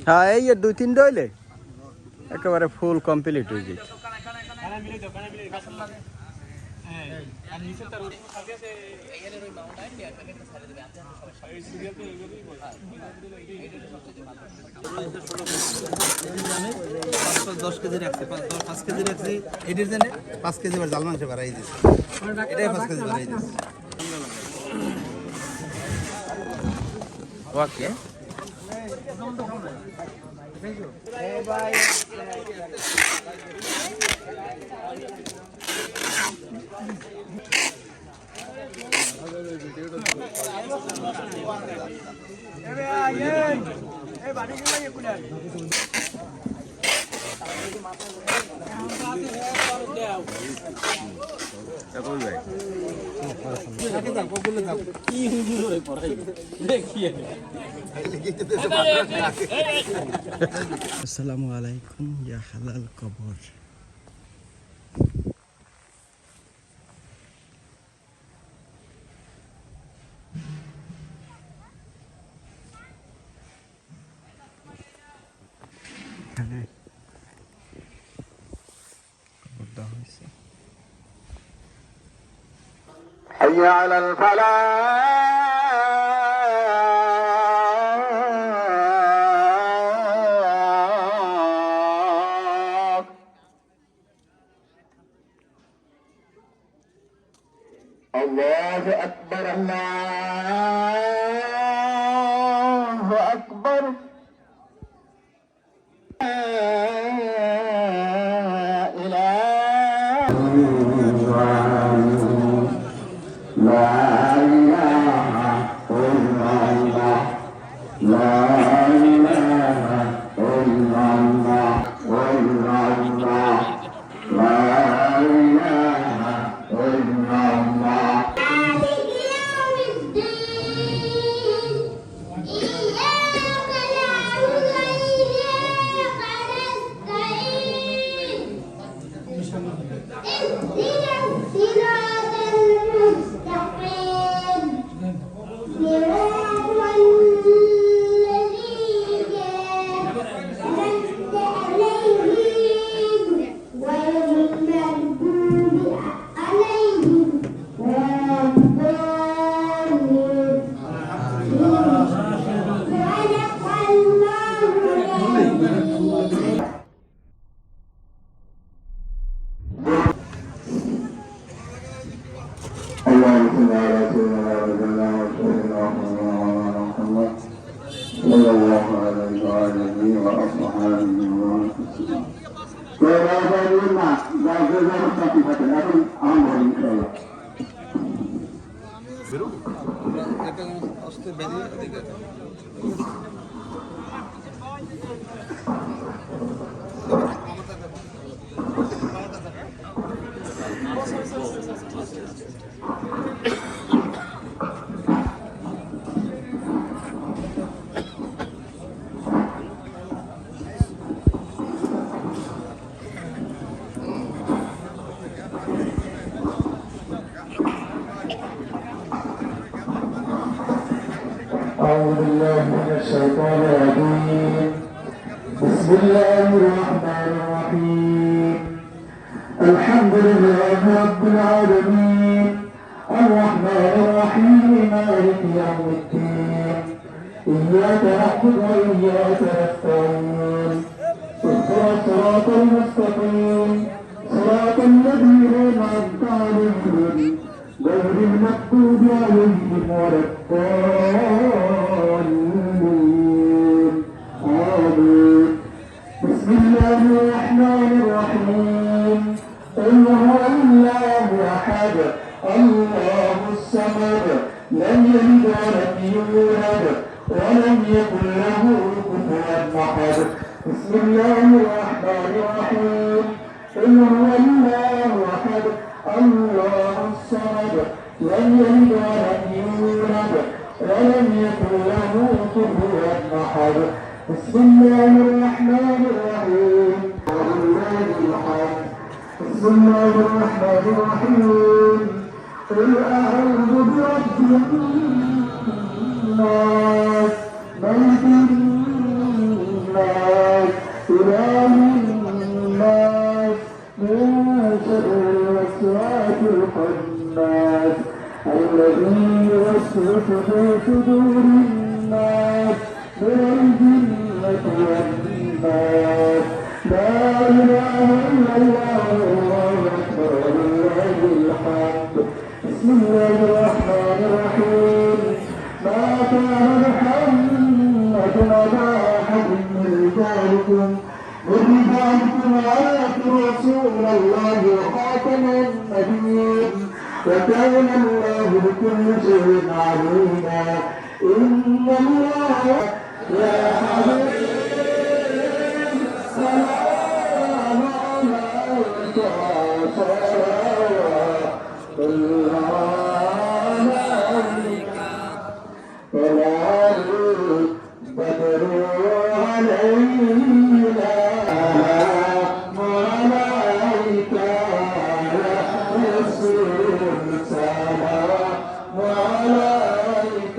হ্যাঁ এই 2-3 হইলে একেবারে ফুল কমপ্লিট হয়ে যায়। দশ কেজি রাখছি, 5 কেজি রাখছি, এটির জন্য 5 কেজি জাল মাংস বাড়াই দিচ্ছি, এটাই 5 কেজি বাড়াই দিচ্ছি। ওকে আসসালামু আলাইকুম ইয়া হালাল কবর। حي على الفلاح الله أكبر الله أكبر أعوذ بالله من الشيطان الرجيم بسم الله الرحمن الرحيم الحمد لله رب العالمين الرحمن الرحيم مالك يوم الدين إياك نعبد وإياك نستعين اهدنا الصراط المستقيم صراط الذين أنعمت عليهم غير المغضوب عليهم ولا الضالين آمين بسم الله ولم يكن له كفوا أحد بسم الله الرحمن الرحيم قل هو الله أحد الله الصمد لم يلد ولم يولد ولم يكن له كفوا أحد بسم الله الرحمن الرحيم ولله الحمد بسم الله الرحمن الرحيم قل أعوذ برب الناس ملك الناس إله الناس من شر الوسواس الخناس الذي يوسوس في صدور الناس من الجنة والناس لا إله إلا الله والله أكبر ولله الحمد بسم الله الرحمن الرحيم ما كان محمد على أحد من رجالكم ولكن رسول الله وخاتم النبيين وكان الله بكل شيء عليما إن الله يا حبيب سلام عليك صلوات الله عليك ولا بدر علينا وعليك يا رسول سلام وعليك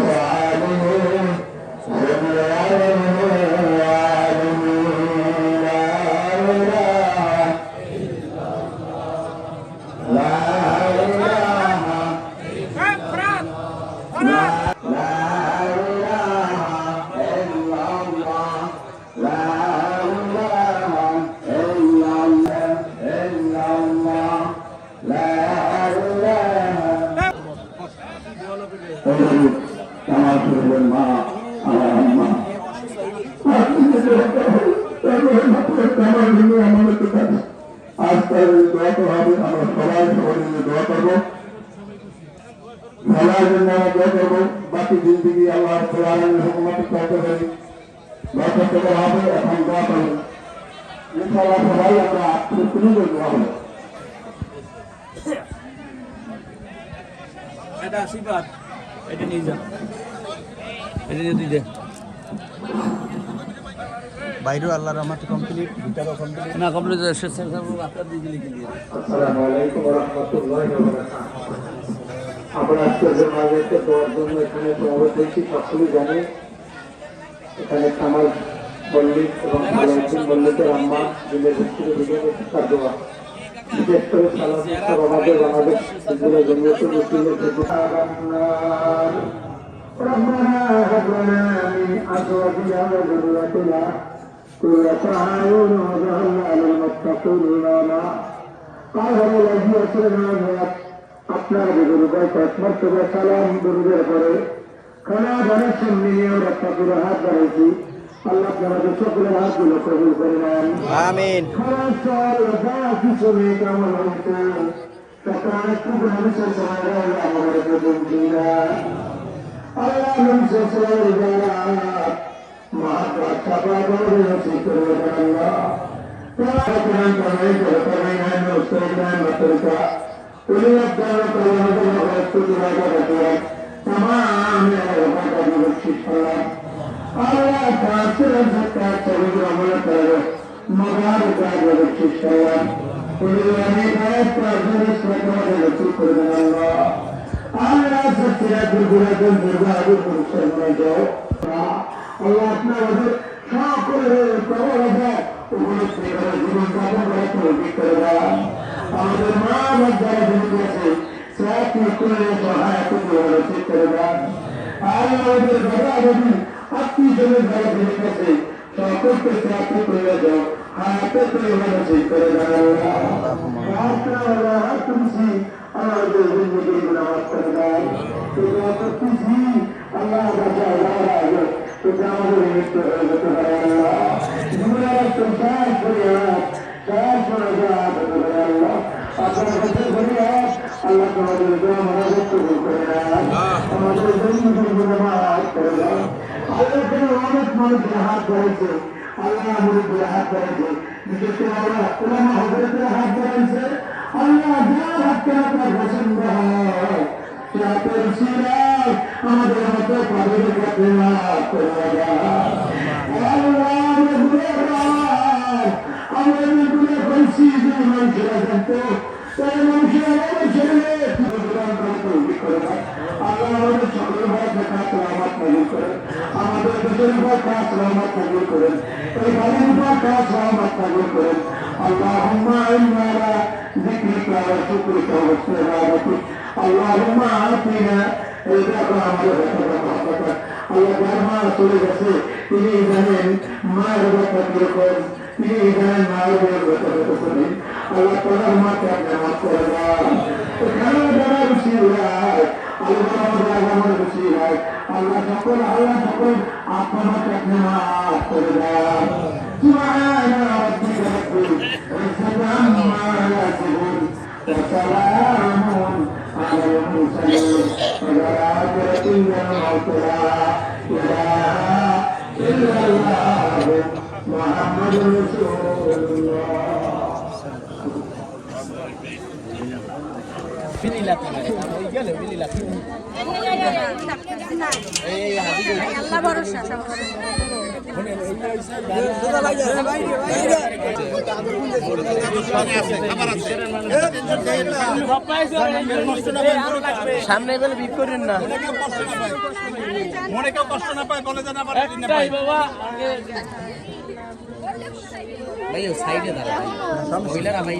يا حبيب سلام عليك صلوات الله বাকি জিন্দগি আল্লাহ হুকুমত করতে পারি দরকার থেকে হবে এখন দোয়া করবেন ইনশাআল্লাহ সবাই আমরা শুরু করবো হবে এটা আশীর্বাদ এটা নিয়ে যা এটা নিয়ে তুই দে বাইরেও আল্লাহর রহমতে কমপ্লিট ভিতরেও কমপ্লিট না কমপ্লিট শেষ আপনার দিয়ে লিখে দিয়ে আসসালামু আলাইকুম ওয়া রাহমাতুল্লাহি ওয়া বারাকাতুহু আমরা আজকের জমায়েতে দোয়ার জন্য এখানে সমবেত হয়েছি সকলেই জানে এখানে কামাল মল্লিক এবং সালাউদ্দিন মল্লিকের আম্মা দিনের ভিত্তিতে বিজয় দোয়া বিশেষ করে সালাউদ্দিন আমাদের সেগুলো জমিয়তের মুসলিমের ربنا هب لنا من ازواجنا وذريتنا قرة اعين واجعلنا للمتقين اماما قال الذي يسرنا আপনার বিরুদ্ধে মর্তবা সালাম দুরুদের পরে খানা ধরে সামনে নিয়ে রক্ষা করে হাত বাড়াইছি আল্লাহ আপনাদের সকলের হাতগুলো কবুল করে নেন আমিন কেমন হয়েছে সরকার একটু মানুষের সময় আমাদের আল্লাহ মহাত্মা আমাদের মা যারা জীবিত আছে সহায়তা করে আল্লাহ আমাদের বাবা যদি আত্মীয়জনের যারা বেশি আছে সকলকে সাথে করে যাও হাতে করে মানুষ করে দাও তুলসি আমাদের জিন্দগি গুনাহ মাফ করে দাও তোমরা তুলসি আল্লাহ বাঁচাও আল্লাহ তোমরা আমাদের মৃত্যু হয়ে যেতে পারে আল্লাহ তোমরা সংসার করে সাহায্য করে দাও আল্লাহ আপনার কাছে ফরিয়াদ আল্লাহ তোমাদের দোয়া মনোযোগ কবুল করে নাও আমাদের জিন্দগি গুনাহ মাফ করে দাও আল্লাহ তোমার অনেক মানুষের হাত ধরেছে আল্লাহ মুরিদের হাত ধরেছে বিশেষ করে আল্লাহ উলামা হযরতের হাত ধরেছে আল্লাহ যার হাতকে আপনার পছন্দ হয় সে হাতের উসিলায় আমাদের মতো পাগলের কাছে মাফ করে দাও আল্লাহ আমরা গুনাহগার আমরা গুনাহ করেছি যে মানুষেরা জানতো তাই মানুষেরা আমাদের ছেড়ে গুনাহ করে আল্লাহ আমাদের সকলের ভাই দেখা সালামত কবুল করেন আমাদের দেশের উপর কাজ সালামত কবুল করেন এই বাড়ির উপর কাজ সালামত কবুল করেন আল্লাহুম্মা ইন্না আলা যিকরিকা ওয়া শুকরিকা ওয়া হুসনি ইবাদাতিক আল্লাহুম্মা আতিনা এই দেখো আমাদের কথা আল্লাহ যার মা চলে গেছে তিনি জানেন মায়ের কথা কিরকম তিনি জানেন মায়ের কথা কতদিন আল্লাহ তোমার মাকে আপনি মাফ করে দাও এখানে যারা খুশি হয় আল্লাহ খুশি হয় আল্লাহ সকল আপনাকে আপনি মাফ করে দাও سبحان ربك رب العزة عما يصفون وسلام على المرسلين والآخرة الموت لا إله إلا الله محمد رسول الله আল্লাহ ভরসা সামনে গেলে বিট করেন না মনে কেউ কষ্ট না পায় বলে জানা পারে ভাই সাইডে দাঁড়া মহিলারা ভাই